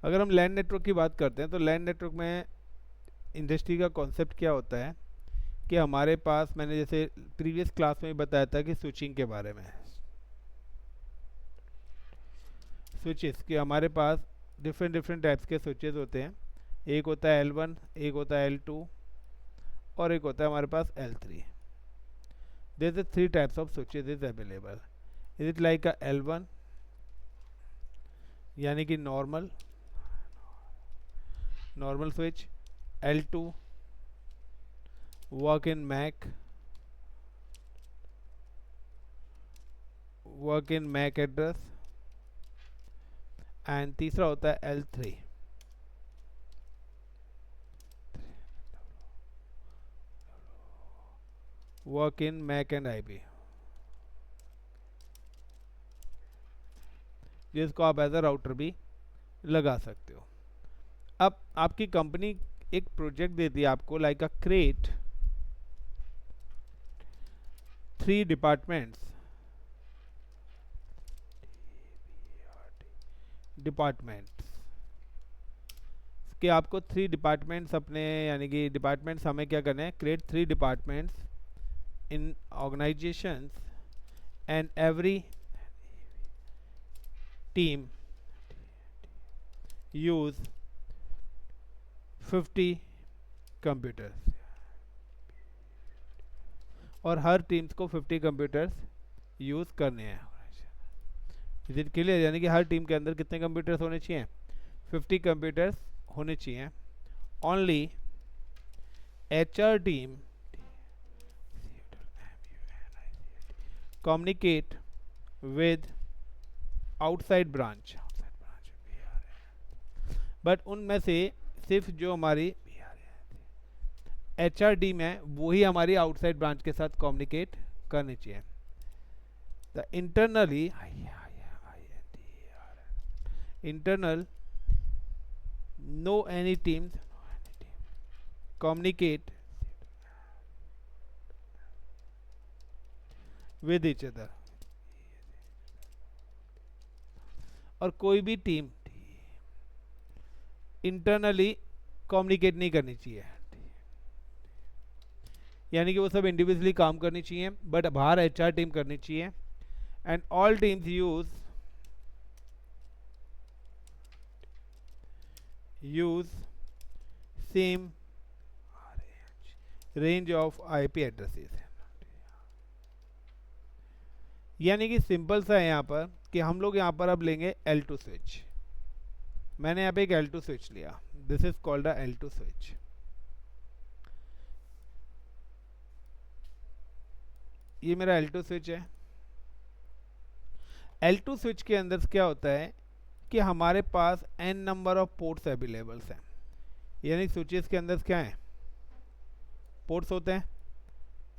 अगर हम लैन नेटवर्क की बात करते हैं तो लैन नेटवर्क में इंडस्ट्री का कॉन्सेप्ट क्या होता है कि हमारे पास, मैंने जैसे प्रीवियस क्लास में भी बताया था कि स्विचिंग के बारे में, स्विचेस कि हमारे पास डिफरेंट डिफरेंट टाइप्स के स्विचेस होते हैं। एक होता है L1, एक होता है L2 और एक होता है हमारे पास L3। There are three types of switches is available. Is it like a L1 यानी कि normal normal switch, L2 work in MAC address, and तीसरा होता है L3 work in MAC and IP, जिसको आप एज अ राउटर भी लगा सकते हो। अब आपकी कंपनी एक प्रोजेक्ट देती है आपको, लाइक अ क्रिएट 3 डिपार्टमेंट्स कि आपको 3 डिपार्टमेंट्स अपने, यानी कि डिपार्टमेंट्स हमें क्या करने हैं, create 3 departments in organisations, and every team use 50 computers, और हर टीम्स को 50 कंप्यूटर्स यूज़ करने हैं। Is it clear? यानी कि हर टीम के अंदर कितने कंप्यूटर्स होने चाहिए, 50 कंप्यूटर्स होने चाहिए। Only HR team communicate with outside branch, but उनमें से सिर्फ जो हमारी HR टीम है वही हमारी आउटसाइड ब्रांच के साथ कम्युनिकेट करनी चाहिए। The internal no any teams communicate with each other, और कोई भी टीम इंटरनली कम्युनिकेट नहीं करनी चाहिए, यानी कि वो सब इंडिविजुअली काम करनी चाहिए, बट बाहर HR टीम करनी चाहिए। And all teams use same range of IP addresses. यानी कि सिंपल सा है यहाँ पर कि हम लोग यहाँ पर अब लेंगे L2 स्विच। मैंने यहाँ पे एक L2 स्विच लिया, this is called a L2 switch. ये मेरा L2 स्विच है। L2 स्विच के अंदर क्या होता है कि हमारे पास n number of ports availables हैं, यानी स्विचेस के अंदर क्या है, पोर्ट्स होते हैं।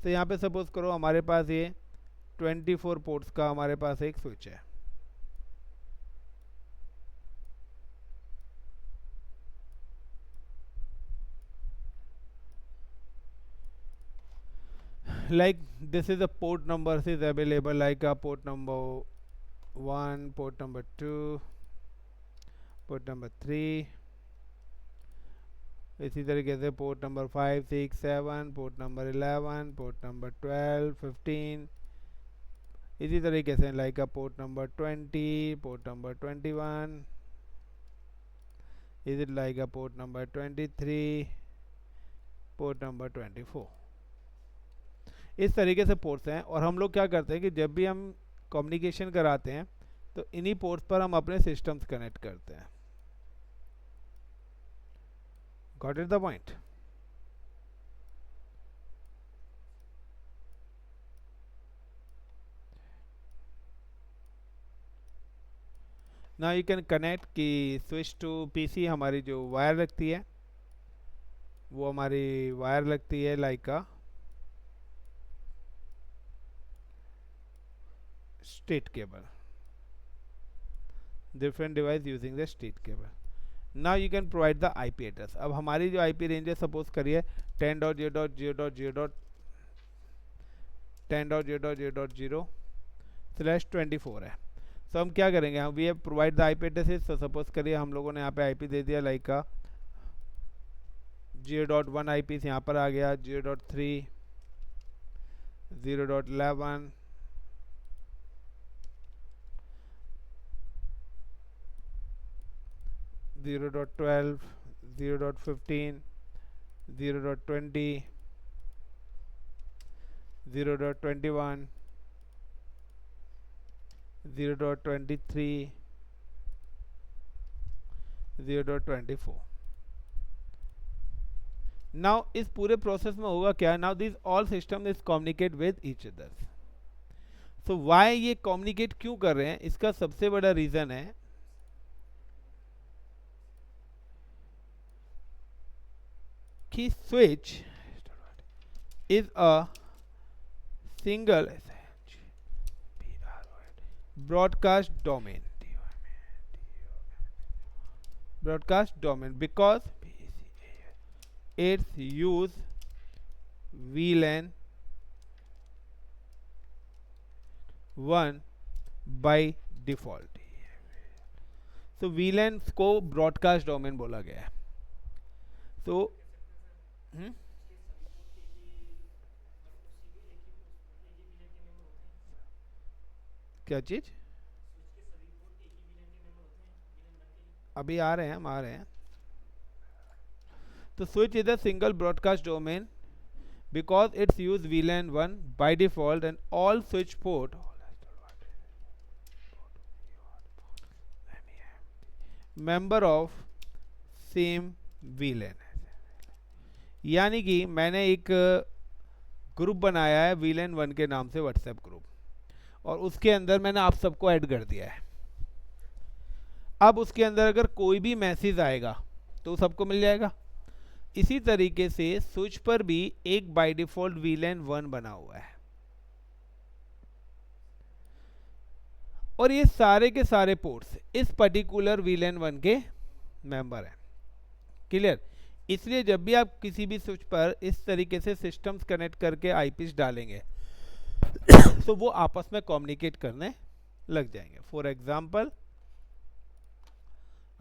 तो यहाँ पे सपोज करो हमारे पास ये 24 पोर्ट्स का हमारे पास एक स्विच है। Like this is a port number is available, like a port number 1, port number 2, port number 3, इसी तरीके से port number 5, 6, 7, port number 11, port number 12, 15, इसी तरीके से like port number 20, port number 21, is it like port number 23, port number 24। इस तरीके से ports हैं, और हम लोग क्या करते हैं कि जब भी हम कम्युनिकेशन कराते हैं तो इन्हीं पोर्ट्स पर हम अपने सिस्टम्स कनेक्ट करते हैं। Got it the point? Now you can connect कि स्विच टू PC हमारी जो वायर लगती है वो हमारी वायर लगती है like a straight cable, different device using the straight cable. Now you can provide the IP address. अब हमारी जो IP रेंज है सपोज करिए 10.0.0.0.10.0.0.0/24 है। सो हम क्या करेंगे, हम we have provide the IP addresses. तो सपोज करिए हम लोगों ने यहाँ पे आईपी दे दिया लाइक का 0.1 आई पी यहाँ पर आ गया, 0.3, 0.11, 0.12, 0.15, 0.20, 0.21, 0.23, 0.24। नाउ इस पूरे प्रोसेस में होगा क्या, now this all system is communicate with each other. So why ये कम्युनिकेट क्यों कर रहे हैं, इसका सबसे बड़ा रीजन है कि switch is a single broadcast domain, because its use VLAN 1 by default। so VLAN को broadcast domain बोला गया है। तो क्या चीज, अभी आ रहे हैं, हम आ रहे हैं। तो switch is a single broadcast domain because it's use VLAN 1 by default and all switch port member of same VLAN। यानी कि मैंने एक ग्रुप बनाया है VLAN 1 के नाम से, व्हाट्सएप ग्रुप, और उसके अंदर मैंने आप सबको ऐड कर दिया है। अब उसके अंदर अगर कोई भी मैसेज आएगा तो सबको मिल जाएगा। इसी तरीके से स्विच पर भी एक बाय डिफॉल्ट VLAN 1 बना हुआ है और ये सारे के सारे पोर्ट्स इस पर्टिकुलर VLAN 1 के मेंबर हैं। क्लियर? इसलिए जब भी आप किसी भी स्विच पर इस तरीके से सिस्टम्स कनेक्ट करके आईपीस डालेंगे तो वो आपस में कम्युनिकेट करने लग जाएंगे। For example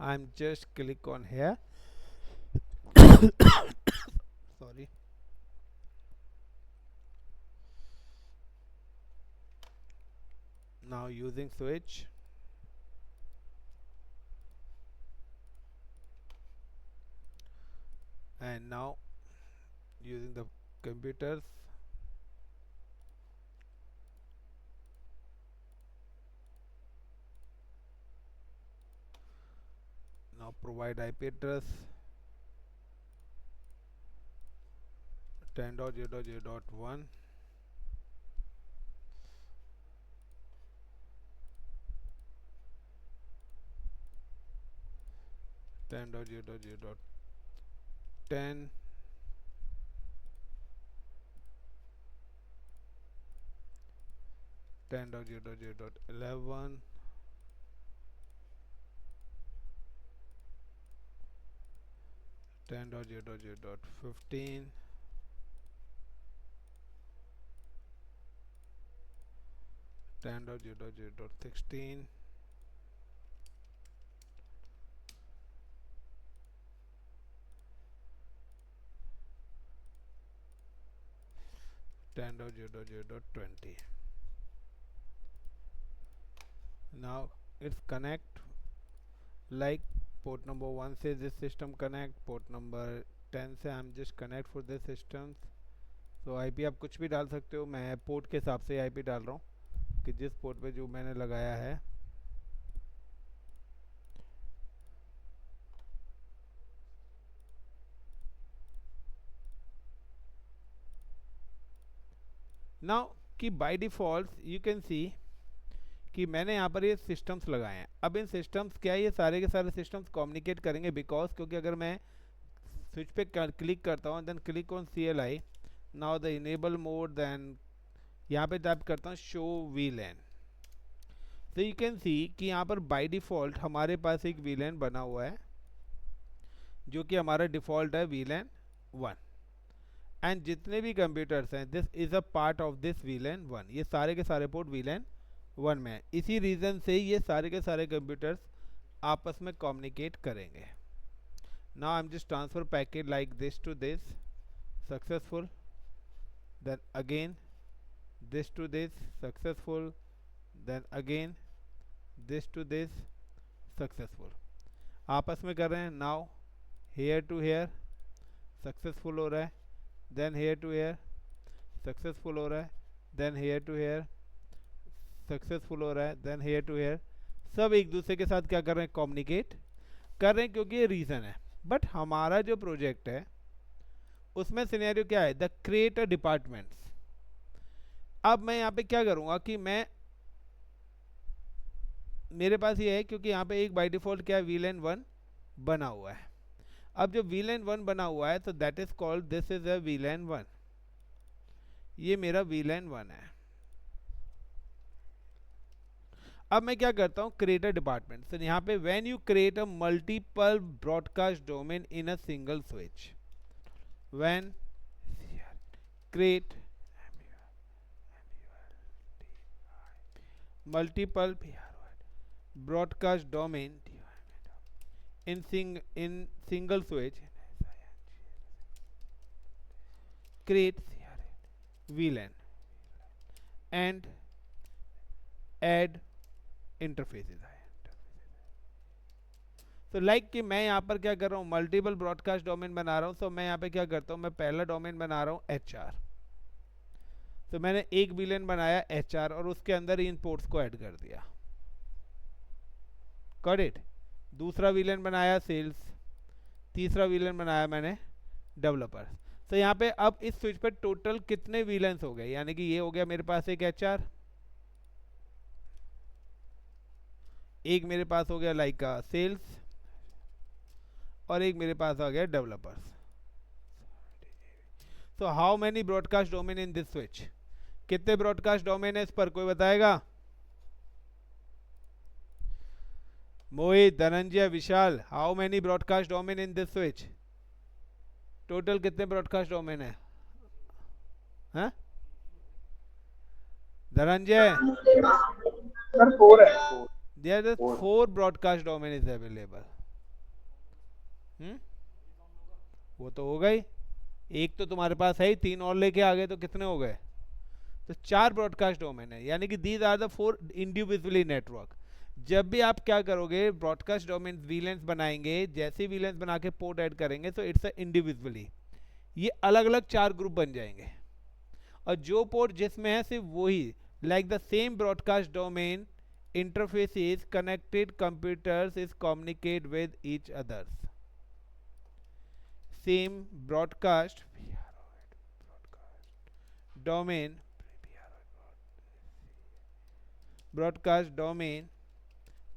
I am just click on here sorry, now using switch and now using the computers, now provide IP address 10.0.0.1 10.0.0.10 10.0.0.11 10.0.0.15 10.0.0.16 10.0.0.20। now it's connect like port number 1 says this system connect, port number 10 से I'm just connect for this systems। तो IP आप कुछ भी डाल सकते हो, मैं port के हिसाब से आईपी डाल रहा हूँ कि जिस पोर्ट पे जो मैंने लगाया है। नाउ कि by default you can see कि मैंने यहाँ पर ये सिस्टम्स लगाए हैं। अब इन सिस्टम्स क्या है, ये सारे के सारे सिस्टम्स कम्युनिकेट करेंगे बिकॉज क्योंकि अगर मैं स्विच पे क्लिक करता हूँ then click on CLI, now the enable mode, then यहाँ पे टाइप करता हूँ शो VLAN। तो यू कैन सी कि यहाँ पर बाय डिफ़ॉल्ट हमारे पास एक VLAN बना हुआ है जो कि हमारा डिफ़ॉल्ट है VLAN 1 एंड जितने भी कंप्यूटर्स हैं this is a part of this VLAN 1। ये सारे के सारे पोर्ट VLAN 1 में है। इसी रीज़न से ये सारे के सारे कंप्यूटर्स आपस में कम्युनिकेट करेंगे। Now I am just transfer packet like this to this, successful, then again this to this, successful, then again this to this, successful। आपस में कर रहे हैं। now here to here successful हो रहा है, then here to here successful हो रहा है, then here to here successful हो रहा है, then here to here। सब एक दूसरे के साथ क्या कर रहे हैं, कम्युनिकेट कर रहे हैं, क्योंकि ये रीज़न है। बट हमारा जो प्रोजेक्ट है उसमें सिनेरियो क्या है, द क्रिएट अ डिपार्टमेंट्स। अब मैं यहाँ पे क्या करूँगा कि मेरे पास ये है, क्योंकि यहाँ पे एक बाय डिफ़ॉल्ट क्या है, VLAN 1 बना हुआ है। अब जो VLAN 1 बना हुआ है तो that is called, this is a VLAN 1, ये मेरा VLAN 1 है। अब मैं क्या करता हूँ, क्रिएट अ डिपार्टमेंट। तो यहाँ पे when you create a multiple broadcast domain in a single switch, when create multiple broadcast domain in single switch, create VLAN and add interfaces। तो लाइक कि मैं यहाँ पर क्या कर रहा हूँ, मल्टीपल ब्रॉडकास्ट डोमेन बना रहा हूँ। तो मैं यहाँ पे क्या करता हूँ, मैं पहला डोमेन बना रहा हूँ HR। तो मैंने एक VLAN बनाया HR और उसके अंदर इन पोर्ट्स को ऐड कर दिया, गॉट इट। दूसरा VLAN बनाया सेल्स, तीसरा VLAN बनाया मैंने डेवलपर। तो यहाँ पे अब इस स्विच पे टोटल कितने VLANs हो गए, यानी कि ये हो गया मेरे पास एक HR, एक मेरे पास हो गया लाइक का सेल्स, और एक मेरे पास आ गया developers. So how many broadcast domain in this switch, कितने ब्रॉडकास्ट डोमेन है इस पर, कोई बताएगा? Mohit, Dhananjay, Vishal, how many broadcast domain in this switch, total कितने ब्रॉडकास्ट डोमेन है? हाँ धनंजय, सर 4 है। There is 4 broadcast domain is available. वो तो हो गई, एक तो तुम्हारे पास है ही, 3 और लेके आ गए तो कितने हो गए? तो 4 ब्रॉडकास्ट डोमेन है, यानी कि these are the 4 individually network. जब भी आप क्या करोगे, ब्रॉडकास्ट डोमेन VLANs बनाएंगे, जैसे VLANs बना के पोर्ट ऐड करेंगे तो इट्स इंडिविजुअली, ये अलग अलग 4 ग्रुप बन जाएंगे, और जो पोर्ट जिसमें है सिर्फ वही, like the same broadcast domain interfaces connected computers is communicate with each others, same broadcast domain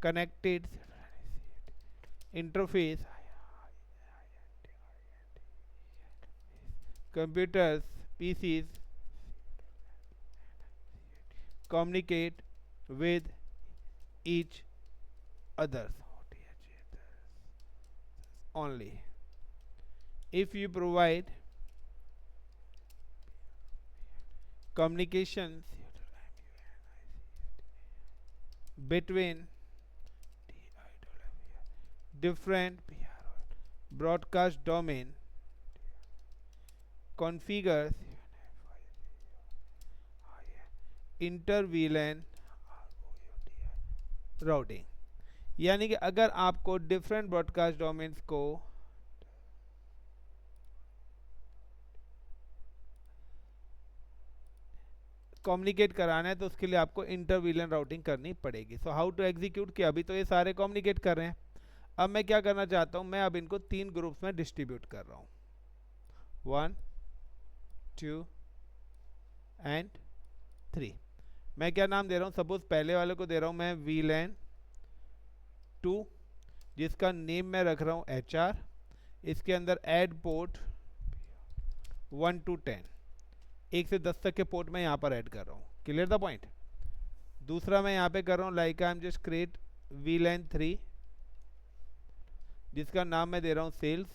connected interface computers PCs communicate with each others only if you provide communications between different broadcast domain, configures inter VLAN routing. यानी कि अगर आपको different broadcast domains को communicate कराना है तो उसके लिए आपको इंटर VLAN राउटिंग करनी पड़ेगी। सो हाउ टू एग्जीक्यूट किया, अभी तो ये सारे कम्युनिकेट कर रहे हैं। अब मैं क्या करना चाहता हूँ, मैं अब इनको 3 ग्रुप्स में डिस्ट्रीब्यूट कर रहा हूँ, 1 2 एंड 3। मैं क्या नाम दे रहा हूँ, सपोज पहले वाले को दे रहा हूँ मैं VLAN 2, जिसका नेम मैं रख रहा हूँ HR। इसके अंदर ऐड पोर्ट 1 to 10, 1 से 10 तक के पोर्ट मैं यहाँ पर ऐड कर रहा हूँ, क्लियर द पॉइंट। दूसरा मैं यहाँ पे कर रहा हूँ like I am just create VLAN 3, जिसका नाम मैं दे रहा हूँ सेल्स,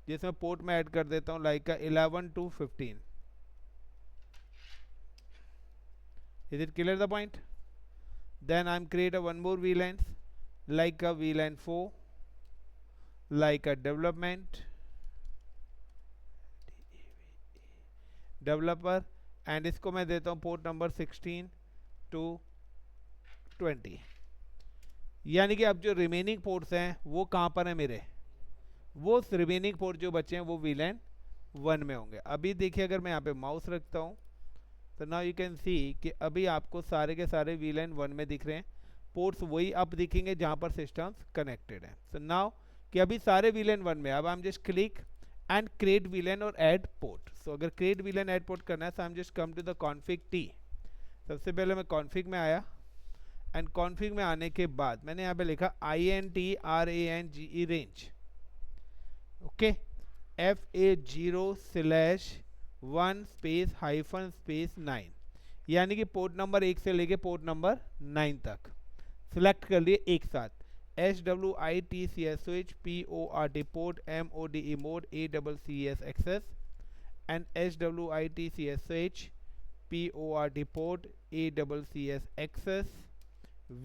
जिसमें पोर्ट में ऐड कर देता हूँ लाइक का 11 to 15, Is it clear the point? Then I'm create a one more VLANs like a VLAN 4, like a development developer, and इसको मैं देता हूँ पोर्ट नंबर 16 to 20. यानी कि अब जो रिमेनिंग पोर्ट्स हैं वो कहाँ पर है मेरे, वो रिमेनिंग पोर्ट जो बचे हैं वो VLAN 1 में होंगे. अभी देखिए अगर मैं यहाँ पे माउस रखता हूँ तो नाउ यू कैन सी कि अभी आपको सारे के सारे VLAN 1 में दिख रहे हैं. पोर्ट्स वही अब दिखेंगे जहाँ पर सिस्टम्स कनेक्टेड हैं. सो नाउ कि अभी सारे VLAN 1 में, अब I am just click and create VLAN और ऐड पोर्ट. सो अगर क्रिएट VLAN ऐड पोर्ट करना है तो I am just come to the config T. सबसे पहले मैं कॉन्फिग में आया एंड कॉन्फिग में आने के बाद मैंने यहाँ पे लिखा INTRANGE range. Okay, FA0/1 space hyphen space 9, यानी कि पोर्ट नंबर 1 से लेके पोर्ट नंबर 9 तक सिलेक्ट कर लिए एक साथ. SWITCS switch, PORT port, MODE mode, ACCS access and SWITCS switch, PORT port, ACCS access,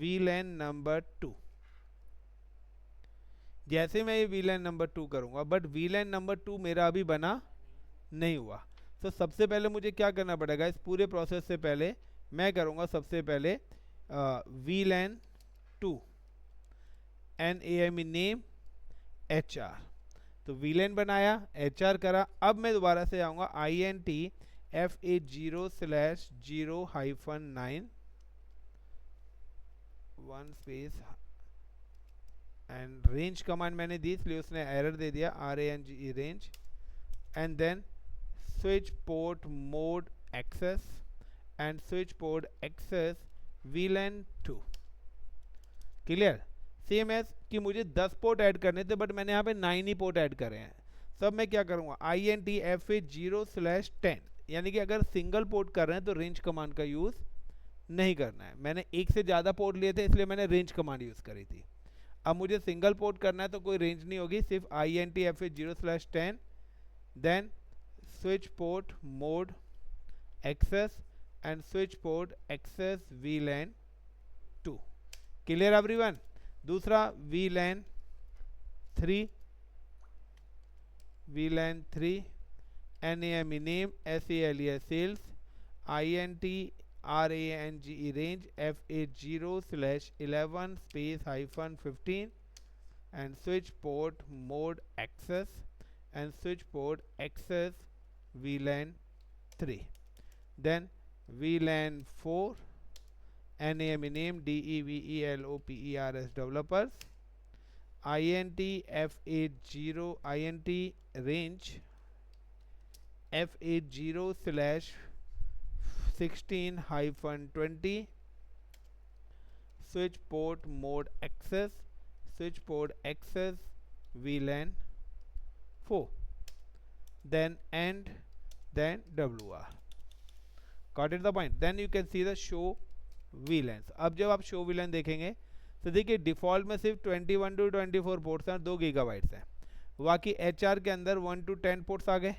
VLAN number 2. जैसे मैं ये VLAN नंबर 2 करूंगा, बट VLAN नंबर 2 मेरा अभी बना नहीं हुआ. तो सबसे पहले मुझे क्या करना पड़ेगा, इस पूरे प्रोसेस से पहले मैं करूंगा सबसे पहले VLAN 2 NAME नेम HR. तो VLAN बनाया, HR करा. अब मैं दोबारा से आऊँगा INT FA0/0-9 1 space and range command मैंने दी, इसलिए उसने एरर दे दिया RANGE range. And then switch port mode access and switch port access VLAN 2. Clear? Same as कि मुझे 10 पोर्ट ऐड करने थे बट मैंने यहाँ पे 9 ही पोर्ट ऐड करे हैं. सब मैं क्या करूँगा INT FA0/10, यानी कि अगर सिंगल पोर्ट कर रहे हैं तो रेंज कमांड का यूज़ नहीं करना है. मैंने एक से ज़्यादा पोर्ट लिए थे इसलिए मैंने रेंज कमांड यूज़ करी थी. अब मुझे सिंगल पोर्ट करना है तो कोई रेंज नहीं होगी, सिर्फ INT FA0/10 then switch port mode access and switch port access VLAN 2. Clear everyone? दूसरा VLAN 3 NAME name SALES sales, INT RANGE range FA0/11 space hyphen 15 and switch port mode access and switch port access VLAN 3. Then VLAN 4 NAME name DEVELOPERS developers, INT range FA0/16-20 switch port mode access VLAN 4. then end, then WR. Got it the point? Then you can see the show VLANs. अब जब आप show VLAN देखेंगे तो देखिए default में सिर्फ 21 to 24 ports हैं, 2 gigabytes हैं. बाकी HR के अंदर 1 to 10 पोर्ट्स आ गए,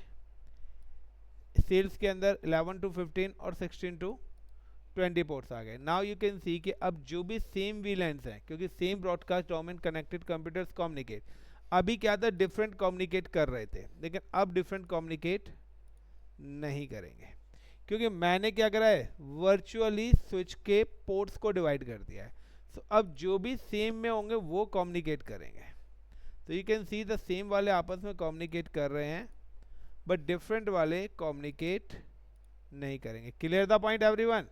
सेल्स के अंदर 11 to 15 और 16 to 20 पोर्ट्स आ गए. नाउ यू कैन सी कि अब जो भी सेम VLANs हैं, क्योंकि same broadcast domain connected computers communicate, अभी क्या था डिफरेंट कम्युनिकेट कर रहे थे, लेकिन अब डिफरेंट कम्युनिकेट नहीं करेंगे क्योंकि मैंने क्या करा है वर्चुअली स्विच के पोर्ट्स को डिवाइड कर दिया है. सो अब जो भी सेम में होंगे वो कम्युनिकेट करेंगे. तो you can see the same वाले आपस में कम्युनिकेट कर रहे हैं बट डिफरेंट वाले कम्युनिकेट नहीं करेंगे. Clear the point everyone?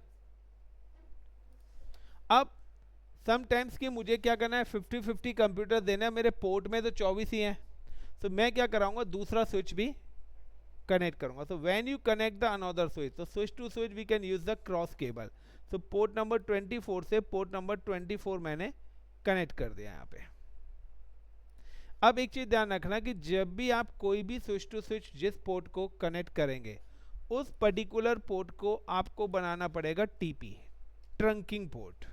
अब समटाइम्स कि मुझे क्या करना है 50-50 कंप्यूटर देना है, मेरे पोर्ट में तो 24 ही हैं. तो मैं क्या कराऊंगा दूसरा स्विच भी कनेक्ट करूंगा. तो when you connect the another switch, तो switch to switch we can use the cross cable. तो पोर्ट नंबर 24 से पोर्ट नंबर 24 मैंने कनेक्ट कर दिया यहाँ पे. अब एक चीज ध्यान रखना कि जब भी आप कोई भी स्विच टू स्विच जिस पोर्ट को कनेक्ट करेंगे उस पर्टिकुलर पोर्ट को आपको बनाना पड़ेगा TP, ट्रंकिंग पोर्ट.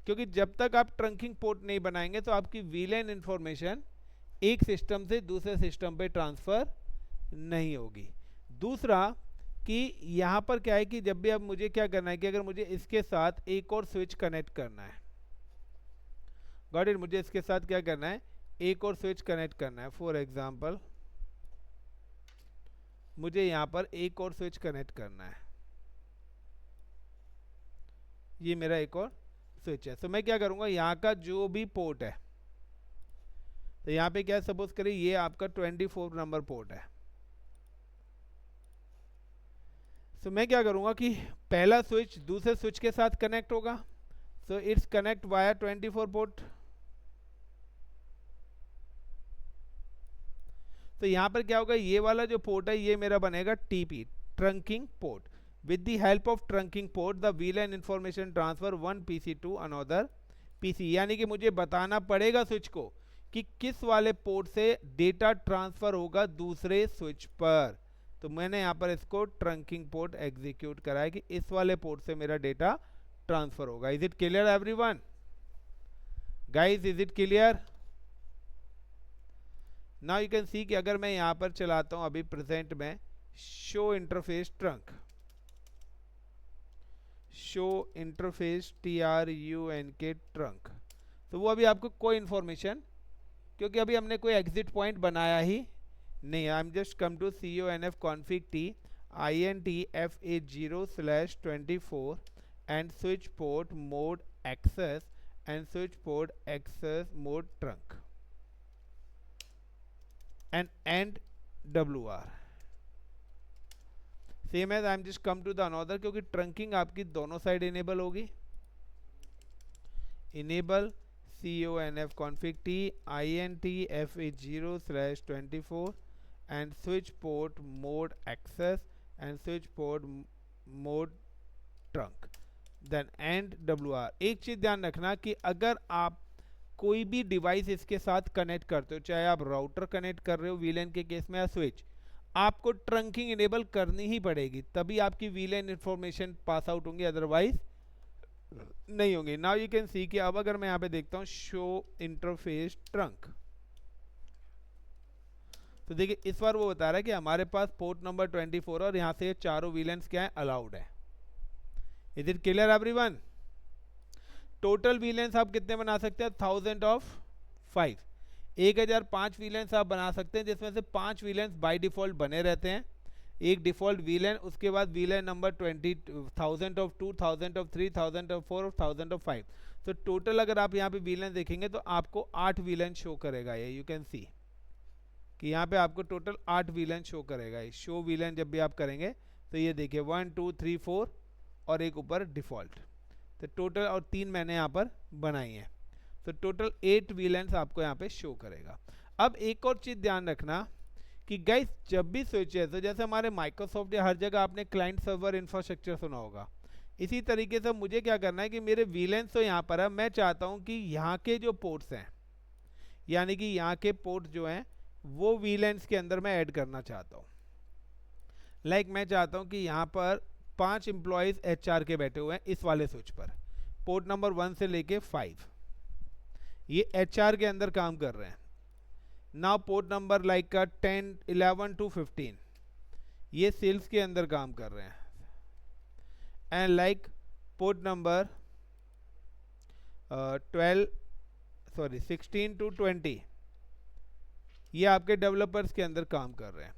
क्योंकि जब तक आप ट्रंकिंग पोर्ट नहीं बनाएंगे तो आपकी VLAN इंफॉर्मेशन एक सिस्टम से दूसरे सिस्टम पे ट्रांसफर नहीं होगी. दूसरा कि यहाँ पर क्या है कि जब भी अब मुझे क्या करना है कि अगर मुझे इसके साथ एक और स्विच कनेक्ट करना है, गॉट इट, मुझे इसके साथ क्या करना है, एक और स्विच कनेक्ट करना है। फॉर एग्जांपल मुझे यहाँ पर एक और स्विच कनेक्ट करना है, ये मेरा एक और स्विच है। तो मैं क्या करूँगा, यहाँ का जो भी पोर्ट है, तो यहाँ पे क्या सपोज करिए ये आपका 24 नंबर पोर्ट है। तो मैं क्या करूँगा कि पहला स्विच दूसरे स्विच के साथ कनेक्ट होगा, so it's connect via 24 port. तो यहाँ पर क्या होगा, ये वाला जो पोर्ट है ये मेरा बनेगा TP, trunking port. With the help of trunking port the VLAN information transfer one PC to another PC, यानी कि मुझे बताना पड़ेगा स्विच को कि किस वाले पोर्ट से डेटा ट्रांसफर होगा दूसरे स्विच पर। तो मैंने यहाँ पर इसको ट्रंकिंग पोर्ट एग्जीक्यूट करा है कि इस वाले पोर्ट से मेरा डेटा ट्रांसफर होगा। Is it clear everyone guys, is it clear? Now you can see कि अगर मैं यहाँ पर चलाता हूँ अभी प्रेजेंट में show interface trunk, show interface TRUNK trunk, तो वो अभी आपको कोई इंफॉर्मेशन, क्योंकि अभी हमने कोई एग्जिट पॉइंट बनाया ही नहीं। I am just come to CONF config T INTFA0/24 and switch port mode access and switch port access mode trunk and end WR same as I am just come to the another, क्योंकि trunking आपकी दोनों side enable होगी। Enable CONF config T INTFA0/24 and switch port mode access and switch port mode trunk then end WR। एक चीज ध्यान रखना कि अगर आप कोई भी डिवाइस इसके साथ कनेक्ट करते हो, चाहे आप राउटर कनेक्ट कर रहे हो VLAN के केस में या स्विच, आपको ट्रंकिंग इनेबल करनी ही पड़ेगी, तभी आपकी VLAN इंफॉर्मेशन पास आउट होंगी, अदरवाइज नहीं होंगी। नाउ यू कैन सी कि अब अगर मैं यहाँ पे देखता हूँ शो इंटरफेस ट्रंक, तो देखिए इस बार वो बता रहा है कि हमारे पास पोर्ट नंबर 24 और यहाँ से चारों VLANs क्या है, अलाउड है। Is it clear everyone? Total VLANs आप कितने बना सकते हैं? 1005, 1005 VLANs आप बना सकते हैं, जिसमें से 5 VLANs बाय डिफॉल्ट बने रहते हैं। एक डिफॉल्ट VLAN, उसके बाद VLAN number 20,000 of 2, 1000 of 3, 1000 of 4 और 1000 ऑफ 5। तो टोटल अगर आप यहाँ पे VLAN देखेंगे तो आपको 8 VLAN शो करेगा ये। यू कैन सी कि यहाँ पे आपको टोटल 8 VLAN शो करेगा ये। शो VLAN जब भी आप करेंगे तो ये देखिए 1 2 3 4 और एक ऊपर डिफॉल्ट, तो टोटल, और 3 मैंने यहाँ पर बनाई है, तो टोटल 8 VLANs आपको यहाँ पे शो करेगा। अब एक और चीज़ ध्यान रखना कि गाइस जब भी स्विच है, तो जैसे हमारे माइक्रोसॉफ्ट या हर जगह आपने क्लाइंट सर्वर इंफ्रास्ट्रक्चर सुना होगा, इसी तरीके से मुझे क्या करना है कि मेरे VLANs तो यहाँ पर है, मैं चाहता हूँ कि यहाँ के जो पोर्ट्स हैं, यानी कि यहाँ के पोर्ट जो हैं वो VLANs के अंदर मैं ऐड करना चाहता हूँ। लाइक मैं चाहता हूँ कि यहाँ पर 5 एम्प्लॉयज़ HR के बैठे हुए हैं इस वाले स्विच पर, पोर्ट नंबर 1 से लेके 5, ये HR के अंदर काम कर रहे हैं। Now port number like 10 11 to 15 ये सेल्स के अंदर काम कर रहे हैं, and like port number 16 to 20 ये आपके डेवलपर्स के अंदर काम कर रहे हैं।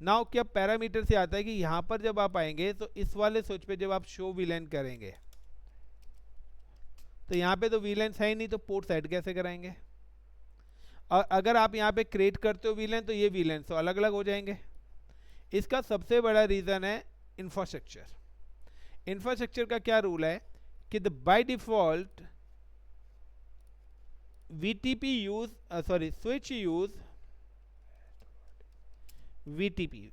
नाउ क्या पैरामीटर से आता है कि यहाँ पर जब आप आएंगे तो इस वाले स्विच पे जब आप शो VLAN करेंगे तो यहाँ पे तो VLANs है ही नहीं, तो पोर्ट ऐड कैसे कराएंगे? और अगर आप यहाँ पे क्रिएट करते हो VLAN तो ये VLANs तो अलग अलग हो जाएंगे। इसका सबसे बड़ा रीज़न है इंफ्रास्ट्रक्चर। इंफ्रास्ट्रक्चर का क्या रूल है कि by default switch use VTP,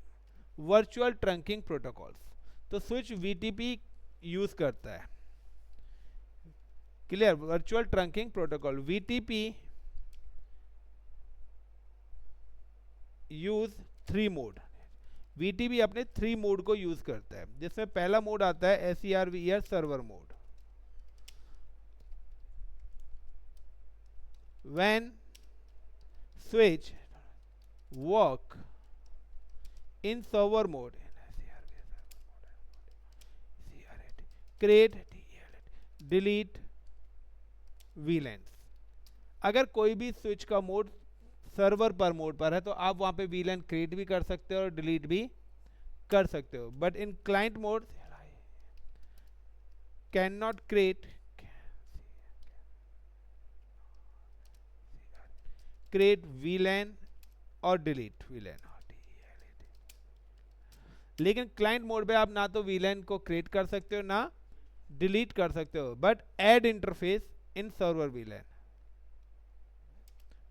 virtual trunking protocols, तो स्विच VTP यूज करता है। Clear? Virtual trunking protocol VTP use 3 mode. VTP अपने 3 मोड को यूज करता है, जिसमें पहला मोड आता है SERVER server mode. When switch work in server mode, create, delete VLANs। अगर कोई भी स्विच का मोड सर्वर पर मोड पर है तो आप वहां पे VLAN क्रिएट भी कर सकते हो और डिलीट भी कर सकते हो, but in client mode can not create VLAN और डिलीट VLAN। लेकिन क्लाइंट मोड पे आप ना तो VLAN को क्रिएट कर सकते हो ना डिलीट कर सकते हो, but add interface in server VLAN,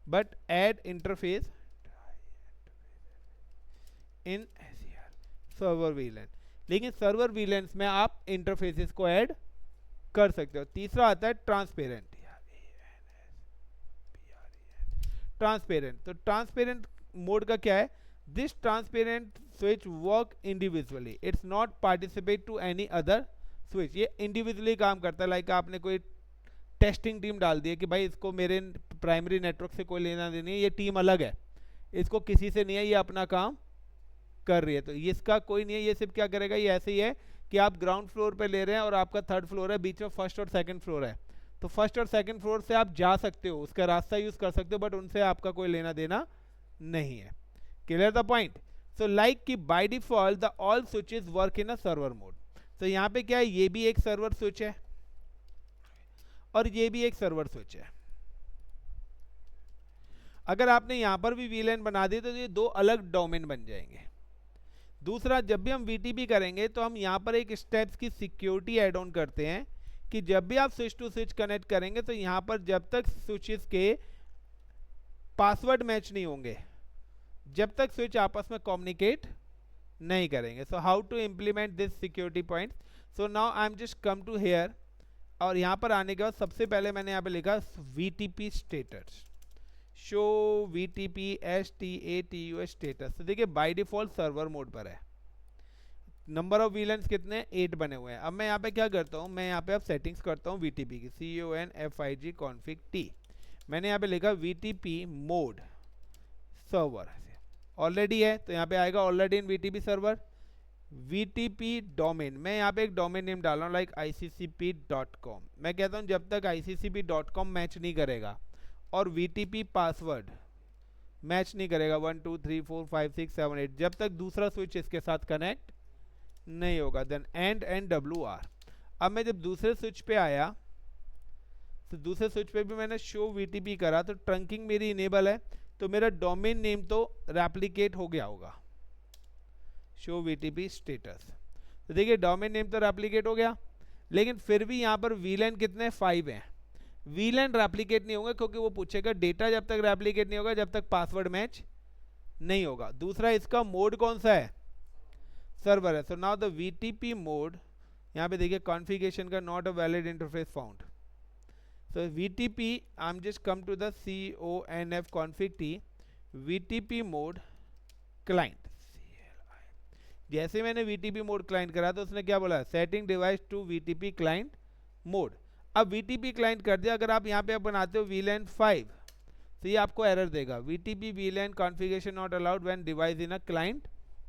but add interface in server VLAN। लेकिन सर्वर VLANs में आप इंटरफेसेस को ऐड कर सकते हो। तीसरा आता है ट्रांसपेरेंट। ट्रांसपेरेंट, तो ट्रांसपेरेंट मोड का क्या है? This transparent switch work individually, it's not participate to any other switch. ये इंडिविजुअली काम करता है। लाइक आपने कोई टेस्टिंग टीम डाल दी है कि भाई इसको मेरे प्राइमरी नेटवर्क से कोई लेना देनी है, ये टीम अलग है, इसको किसी से नहीं है, ये अपना काम कर रही है, तो इसका कोई नहीं है। ये सिर्फ क्या करेगा, ये ऐसे ही है कि आप ग्राउंड फ्लोर पे ले रहे हैं और आपका थर्ड फ्लोर है, बीच में फर्स्ट और सेकंड फ्लोर है, तो फर्स्ट और सेकंड फ्लोर से आप जा सकते हो, उसका रास्ता यूज कर सकते हो, बट उनसे आपका कोई लेना देना नहीं है। Clear the point? So like कि by default the all switches work in a server mode. तो यहाँ पे क्या है, ये भी एक सर्वर स्विच है और ये भी एक सर्वर स्विच है। अगर आपने यहां पर भी VLAN बना दी तो ये दो अलग डोमेन बन जाएंगे। दूसरा, जब भी हम VTP करेंगे तो हम यहाँ पर एक स्टेप्स की सिक्योरिटी ऐड ऑन करते हैं कि जब भी आप स्विच टू स्विच कनेक्ट करेंगे तो यहाँ पर जब तक स्विचेस के पासवर्ड मैच नहीं होंगे, जब तक स्विच आपस में कम्युनिकेट नहीं करेंगे। So how to implement this security point? So now I am just come to here, और यहाँ पर आने के बाद सबसे पहले मैंने यहाँ पे लिखा VTP status, show VTP STATUS status. तो देखिए बाय डिफॉल्ट सर्वर मोड पर है, नंबर ऑफ VLANs कितने हैं? 8 बने हुए हैं। अब मैं यहाँ पे क्या करता हूँ, मैं यहाँ पे अब सेटिंग्स करता हूँ VTP की, CONFIG config T। मैंने यहाँ पे लिखा VTP मोड सर्वर, ऑलरेडी है तो यहाँ पे आएगा already in VTP server. VTP domain, मैं यहाँ पे एक डोमेन नेम डाल रहा हूँ लाइक ICCP.com। मैं कहता हूँ जब तक ICCP.com मैच नहीं करेगा और VTP पासवर्ड मैच नहीं करेगा 1 2 3 4 5 6 7 8, जब तक दूसरा स्विच इसके साथ कनेक्ट नहीं होगा, देन एंड NWR। अब मैं जब दूसरे स्विच पे आया तो दूसरे स्विच पे भी मैंने शो VTP करा तो ट्रंकिंग मेरी इनेबल है, तो मेरा डोमेन नेम तो रेप्लिकेट हो गया होगा, शो VTP स्टेटस। तो देखिए डोमेन नेम तो रेप्लिकेट हो गया, लेकिन फिर भी यहाँ पर VLAN कितने 5 हैं। VLAN रेप्लिकेट नहीं होगा क्योंकि वो पूछेगा डेटा जब तक रेप्लिकेट नहीं होगा जब तक पासवर्ड मैच नहीं होगा। दूसरा, इसका मोड कौन सा है? सर्वर है। So now the VTP mode, यहाँ पे देखिए कॉन्फ़िगरेशन का not a valid interface found. So VTP, I am just come to the CONF config T, VTP mode client. जैसे मैंने VTP मोड क्लाइंट करा तो उसने क्या बोला, setting device to VTP client mode. अब VTP क्लाइंट कर दिया, अगर आप यहाँ पे बनाते हो VLAN 5 तो ये आपको एरर देगा, VTP VLAN configuration not allowed when device in a client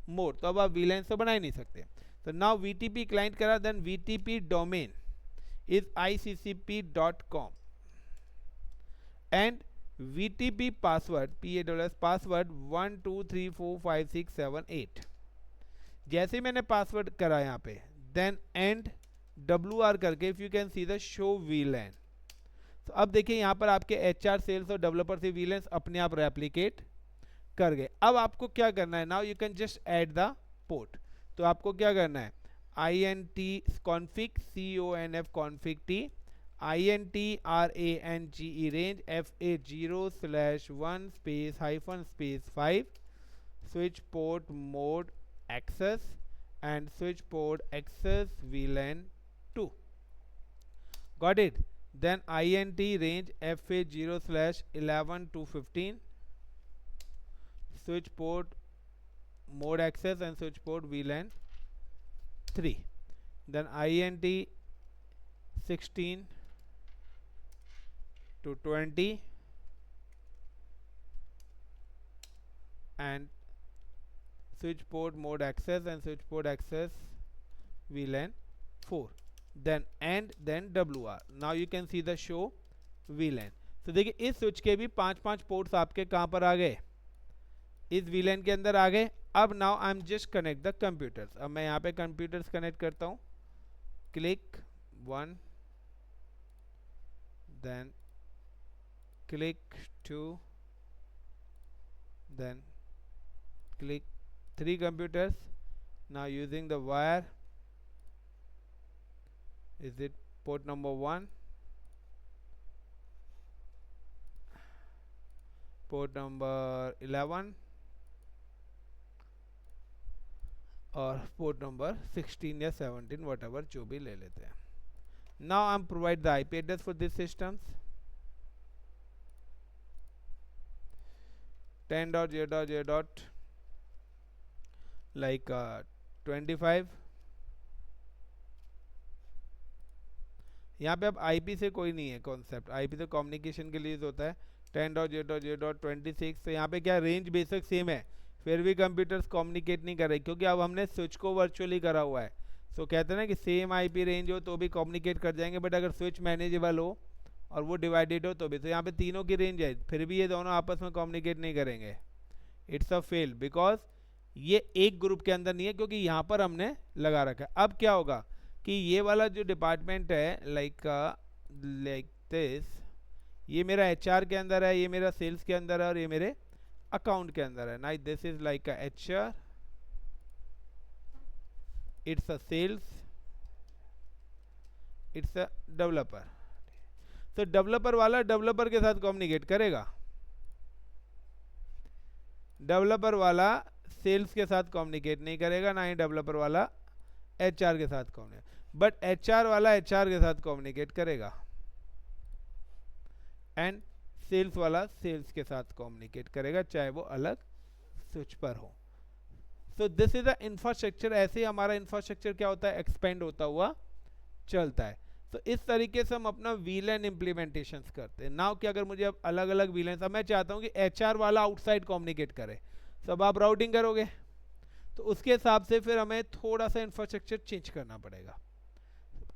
mode. तो अब आप VLAN तो बना ही नहीं सकते। तो नाउ VTP क्लाइंट करा, then VTP domain is ICCP.com and VTP password PAWS password 1 2 3 4 5 6 7 8। जैसे मैंने पासवर्ड करा यहाँ पे, देन एंड WR करके if you can see the show VLAN। तो अब देखिए यहाँ पर आपके HR सेल्स और डेवलपर से VLANs अपने आप रेप्लिकेट कर गए। अब आपको क्या करना है, now you can just add the port. तो आपको क्या करना है, INT config CONF config T INT RANGE range FA0/1 space hyphen space 5 switch port mode access and switch port access VLAN 2. Got it? Then INT range FA0/11 to 15 switch port mode access and switch port VLAN 3. Then INT 16 to 20 and switch port mode access and switch port access VLAN 4. then and then WR. Now you can see the show VLAN. तो देखिए इस switch के भी 5 ports आपके कहाँ पर आ गए, इस VLAN के अंदर आ गए. अब now I am just connect the computers. अब मैं यहाँ पे कंप्यूटर्स कनेक्ट करता हूँ. Click 1, then click 2, then click 3 computers. Now using the wire, is it port number 1, port number 11 और पोर्ट नंबर 16 या 17 whatever जो भी ले लेते हैं. Now I'm provide the IP address for these systems. 10.0.0. like 25. यहाँ पे अब IP से कोई नहीं है कॉन्सेप्ट, IP तो कम्युनिकेशन के लिए यूज होता है. 10.0.0.26. तो यहाँ पे क्या रेंज बेसिक सेम है, फिर भी कंप्यूटर्स कम्युनिकेट नहीं कर रहे क्योंकि अब हमने स्विच को वर्चुअली करा हुआ है. सो कहते हैं ना कि सेम IP रेंज हो तो भी कम्युनिकेट कर जाएंगे, बट अगर स्विच मैनेजेबल हो और वो डिवाइडेड हो तो भी. तो यहाँ पे तीनों की रेंज है, फिर भी ये दोनों आपस में कम्युनिकेट नहीं करेंगे. इट्स अ फेल बिकॉज ये एक ग्रुप के अंदर नहीं है क्योंकि यहाँ पर हमने लगा रखा है. अब क्या होगा कि ये वाला जो डिपार्टमेंट है लाइक दिस, ये मेरा HR के अंदर है, ये मेरा सेल्स के अंदर है और ये मेरे अकाउंट के अंदर है. Now this is like a HR, it's a sales, it's a developer. तो डेवलपर वाला डेवलपर के साथ कम्युनिकेट करेगा, डेवलपर वाला सेल्स के साथ कम्युनिकेट नहीं करेगा, ना ही डेवलपर वाला HR के साथ कम्युनिकेट. बट HR वाला HR के साथ कम्युनिकेट करेगा एंड सेल्स वाला सेल्स के साथ कम्युनिकेट करेगा, चाहे वो अलग स्विच पर हो. So this is a infrastructure. ऐसे ही हमारा इंफ्रास्ट्रक्चर क्या होता है, एक्सपेंड होता हुआ चलता है. तो इस तरीके से हम अपना VLAN इम्प्लीमेंटेशन करते हैं. नाउ कि अगर मुझे अब अलग अलग VLAN, अब मैं चाहता हूँ कि HR वाला आउटसाइड कम्युनिकेट करे, सब आप राउटिंग करोगे तो उसके हिसाब से फिर हमें थोड़ा सा इंफ्रास्ट्रक्चर चेंज करना पड़ेगा.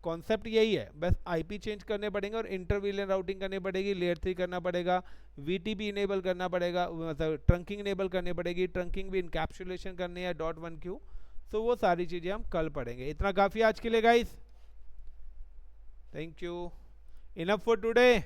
कॉन्सेप्ट यही है, बस IP चेंज करने पड़ेंगे और इंटर VLAN राउटिंग करनी पड़ेगी, लेयर 3 करना पड़ेगा, VTP इनेबल करना पड़ेगा, मतलब ट्रंकिंग इनेबल करनी पड़ेगी, ट्रंकिंग भी इनकैप्सुलेशन करनी है .1Q. तो वो सारी चीज़ें हम कल पढ़ेंगे. इतना काफ़ी आज के लिए guys. Thank you. Enough for today.